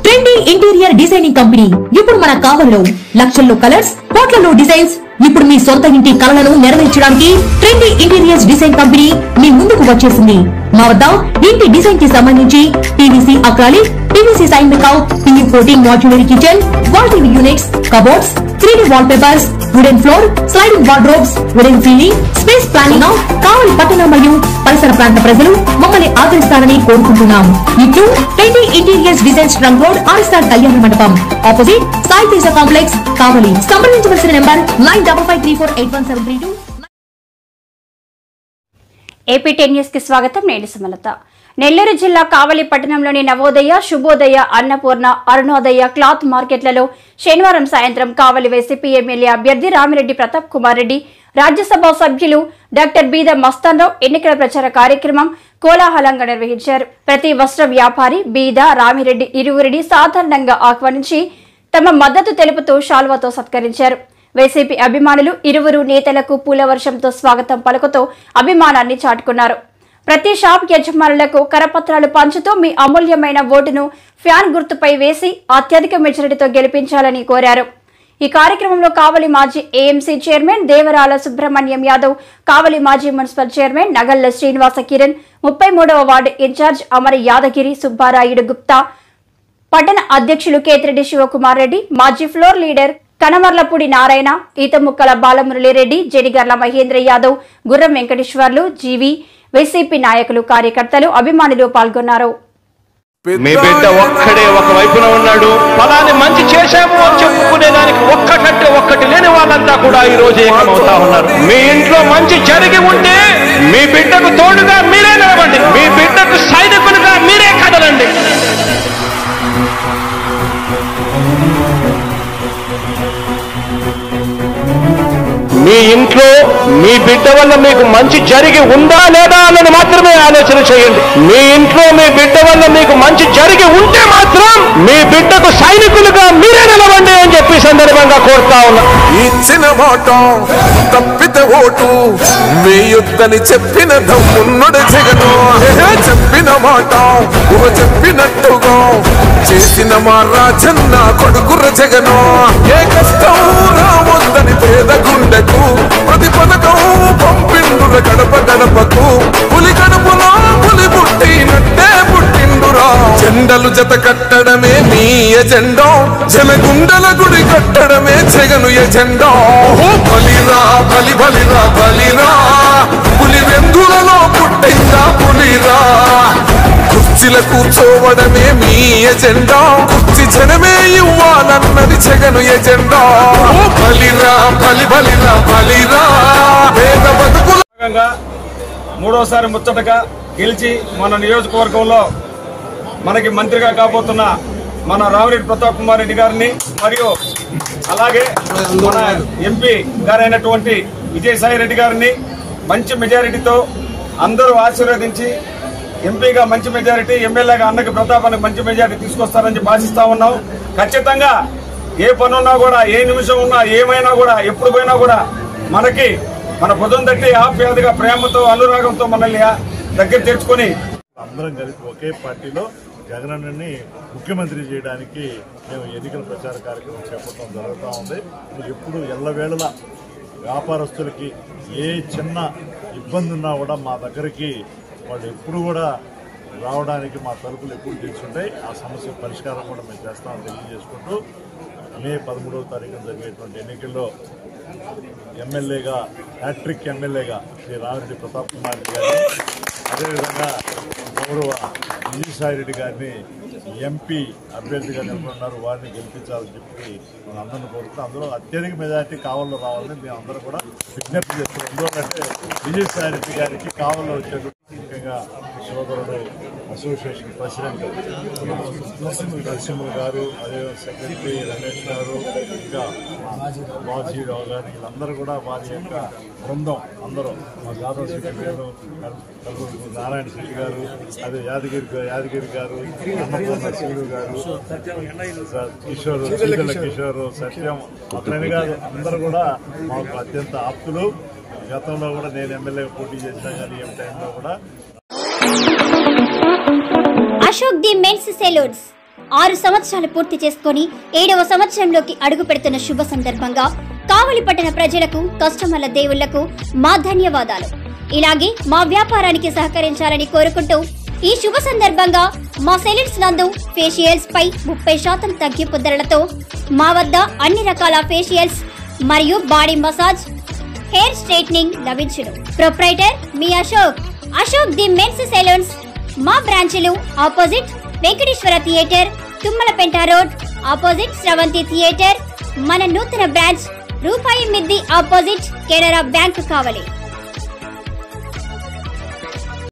Trendy interior designing company ఇప్పుడు మన కావలిలో లక్షల్లో కలర్స్, కోట్లలో డిజైన్స్. ఇప్పుడు మీ సొంత ఇంటి కలలను నెరవేర్చడానికి ట్రెండీ ఇంటీరియర్స్ డిజైన్ కంపెనీ మీ ముందుకు వచ్చేసింది. మా వద్ద ఇంటి డిజైన్ కి సంబంధించి PVC acrylic, PVC sign makeout, PU coating, modular kitchen, wall TV units, cupboards, 3D wall papers, wooden floor, sliding wardrobes, wooden ceiling, space planning. Kavali పట్టణ మరియు పరిసర ప్రాంత ప్రజలు మమ్మల్ని ఆదరిస్తారని కోరుకుంటున్నాం. ఇట్లు trendy interiors designs trunk road, RSR Kalyana Mandapam, opposite Sai Teja complex, Kavali. సంప్రదించవలసిన నెంబర్ 9553481732. ఏపీ 10 న్యూస్ కి స్వాగతం. నేను సుమలత. నెల్లూరు జిల్లా కావలి పట్టణంలోని నవోదయ, శుభోదయ, అన్నపూర్ణ, అరుణోదయ క్లాత్ మార్కెట్లలో శనివారం సాయంత్రం కావలి వైసీపీ ఎమ్మెల్యే అభ్యర్థి రామిరెడ్డి ప్రతాప్ కుమార్ రెడ్డి, రాజ్యసభ సభ్యులు డాక్టర్ బీద మస్తాన్రావు ఎన్నికల ప్రచార కార్యక్రమం కోలాహలంగా నిర్వహించారు. ప్రతి వస్త్ర వ్యాపారి బీద, రామిరెడ్డి ఇరువురిని సాధారణంగా ఆహ్వానించి తమ మద్దతు తెలుపుతూ శాల్వాతో సత్కరించారు. వైసీపీ అభిమానులు ఇరువురు నేతలకు పూల వర్షంతో స్వాగతం పలుకుతూ అభిమానాన్ని చాటుకున్నారు. ప్రతి షాప్ యజమానులకు కరపత్రాలు పంచుతూ మీ అమూల్యమైన ఓటును ఫ్యాన్ గుర్తుపై వేసి అత్యధిక మెజారిటీతో గెలిపించాలని కోరారు. ఈ కార్యక్రమంలో కావలి మాజీ ఏఎంసీ చైర్మన్ దేవరాల సుబ్రహ్మణ్యం యాదవ్, కావలి మాజీ మున్సిపల్ చైర్మన్ నగల్ల శ్రీనివాస కిరణ్, 33వ వార్డు ఇన్ఛార్జ్ అమర యాదగిరి సుబ్బారాయుడు గుప్తా, పట్టణ అధ్యక్షులు కేతిరెడ్డి శివకుమార్ రెడ్డి, మాజీ ఫ్లోర్ లీడర్ కనమర్లపూడి నారాయణ, ఈతముక్కల బాలమురళిరెడ్డి, జడిగర్ల మహేంద్ర యాదవ్, గుర్రం వెంకటేశ్వర్లు, జీవి, వైసీపీ నాయకులు, కార్యకర్తలు, అభిమానులు పాల్గొన్నారు. మీ బిడ్డ ఒక్కడే ఒక వైపున ఉన్నాడు. ఫలాన్ని మంచి చేశాము అని చెప్పుకునేదానికి ఒక్కటంటే ఒక్కటి లేని వాళ్ళంతా కూడా ఈ రోజు ఏకమవుతా ఉన్నారు. మీ ఇంట్లో మంచి జరిగి ఉంటే మీ బిడ్డకు తోడుగా మీరే నిలవండి. మీ బిడ్డకు సైనికులుగా మీరే కదలండి. మీ ఇంట్లో మీ బిడ్డ వల్ల మీకు మంచి జరిగి ఉందా లేదా అన్నది మాత్రమే ఆలోచన చేయండి. మీ ఇంట్లో మీ బిడ్డ వల్ల మీకు మంచి జరిగి ఉంటే మాత్రం మీ బిడ్డకు సైనికులుగా మీరే నిలవండి అని చెప్పి సందర్భంగా కోరుతా ఉన్నా. ఇచ్చిన మాట తప్పితే ఓటు వేయొద్దని చెప్పిన దమ్మున్నడు జగను. చెప్పిన మాట చెప్పినట్టుగా చేసిన మా రాజన్న కొడుకుర జగను. ఏ కష్టం రావద్దని పేద గుండెకు ప్రతి పథకం పంపిండుర గడప గడపకు. పులి గడపలో పులి పుట్టినట్టే పుట్టిండురా. జెండలు జత కట్టడమే మీ ఎజెండా, జనగుండల గుడి కట్టడమే జగను ఎజెండా. బలిరా బలి బలిరా బలిరా, పులి వెందులలో పుట్టిందా పులిరా. కుర్చీల కూర్చోవడమే మీ ఎజెండా, కుర్చీ జనమే ఇవ్వాలన్నది జగను ఎజెండా. బలిరా బలి బలిరా బలిరా. పేద బతుకుల మూడోసారి ముచ్చటగా గెలిచి మన నియోజకవర్గంలో మనకి మంత్రిగా కాబోతున్న మన రామిరెడ్డి ప్రతాప్ కుమార్ రెడ్డి గారిని, మరియు అలాగే మన ఎంపీ గారైనటువంటి విజయసాయి రెడ్డి గారిని మంచి మెజారిటీతో అందరూ ఆశీర్వదించి ఎంపీగా మంచి మెజారిటీ, ఎమ్మెల్యేగా అన్నకి ప్రతాపానికి మంచి మెజారిటీ తీసుకొస్తారని చెప్పి ఆశిస్తా ఉన్నాం. ఖచ్చితంగా ఏ పనున్నా కూడా, ఏ నిమిషం ఉన్నా, ఏమైనా కూడా, ఎప్పుడు పోయినా కూడా మనకి మన భుజం తట్టి ఆప్యాయతగా ప్రేమతో అనురాగంతో మనల్ని దగ్గర తెచ్చుకొని అందరం కలిసి ఒకే పార్టీలో జగనన్నని ముఖ్యమంత్రి చేయడానికి మేము ఎన్నికల ప్రచార కార్యక్రమం చేపట్టడం జరుగుతూ ఉంది. ఎప్పుడు ఎల్లవేళలా వ్యాపారస్తులకి ఏ చిన్న ఇబ్బంది ఉన్నా కూడా మా దగ్గరికి వాళ్ళు ఎప్పుడు కూడా రావడానికి మా తలుపులు ఎప్పుడు తెలుసుంటాయి. ఆ సమస్య పరిష్కారం కూడా మేము చేస్తామని తెలియజేసుకుంటూ మే 13వ తారీఖున జరిగేటువంటి ఎన్నికల్లో ఎమ్మెల్యేగా, హ్యాట్రిక్ ఎమ్మెల్యేగా శ్రీ రామిరెడ్డి ప్రతాప్ కుమార్ రెడ్డి గారిని, అదేవిధంగా గౌరవ విజయసాయి రెడ్డి గారిని ఎంపీ అభ్యర్థిగా నిలబడినారు, వారిని గెలిపించాలని చెప్పి మనం అందరిని కోరుతూ అందులో అత్యధిక మెజార్టీ కావల్లో రావాలని మేము అందరూ కూడా విజ్ఞప్తి చేస్తున్నాం. ఎందుకంటే విజయసాయి రెడ్డి గారికి కావల్లో వచ్చేటువంటి ముఖ్యంగా సోదరుడు అసోసియేషన్ ప్రెసిడెంట్ నరసింహ గారు, అదే సెక్రటరీ రమేష్ గారు, ఇంకా బాజీరావు గారు, వీళ్ళందరూ కూడా వారి యొక్క బృందం అందరూ మా జాదవ్ శెట్టి గారు, నారాయణ శెట్టి గారు, అదే యాదగిరి గారు, అన్నపూర్ణ శివుడు గారు, కిషోర్ సత్యం, అతని గారు అందరూ కూడా మాకు అత్యంత ఆప్తులు. గతంలో కూడా నేను ఎమ్మెల్యేగా పోటీ చేసినా కానీ ఏ టైంలో కూడా. అశోక్ ది మెన్స్ సెలూన్స్ 6 సంవత్సరాలు పూర్తి చేసుకుని 7వ సంవత్సరంలోకి అడుగు పెడుతున్న శుభ సందర్భంగా కావలి పట్టణ ప్రజలకు, కస్టమర్ల దేవుళ్లకు మా ధన్యవాదాలు. ఇలాగే మా వ్యాపారానికి సహకరించాలని కోరుకుంటూ ఈ శుభ సందర్భంగా మా సెలూన్స్ నందు ఫేషియల్స్ పై 30% తగ్గింపు ధరలతో మా వద్ద అన్ని రకాల ఫేషియల్స్ మరియు బాడీ మసాజ్, హెయిర్ స్ట్రైట్నింగ్ లభించును. ప్రొప్రైటర్ మీ అశోక్ ది మెన్స్ సెలూన్స్. మా బ్రాంచ్లు opposite Venkateswara theatre, Tummalapenta road, opposite Sravanthi theatre. మన నూతన బ్రాంచ్ రూపాయి మిద్ది ఆపోజిట్ కెనరా బ్యాంక్ కావలి.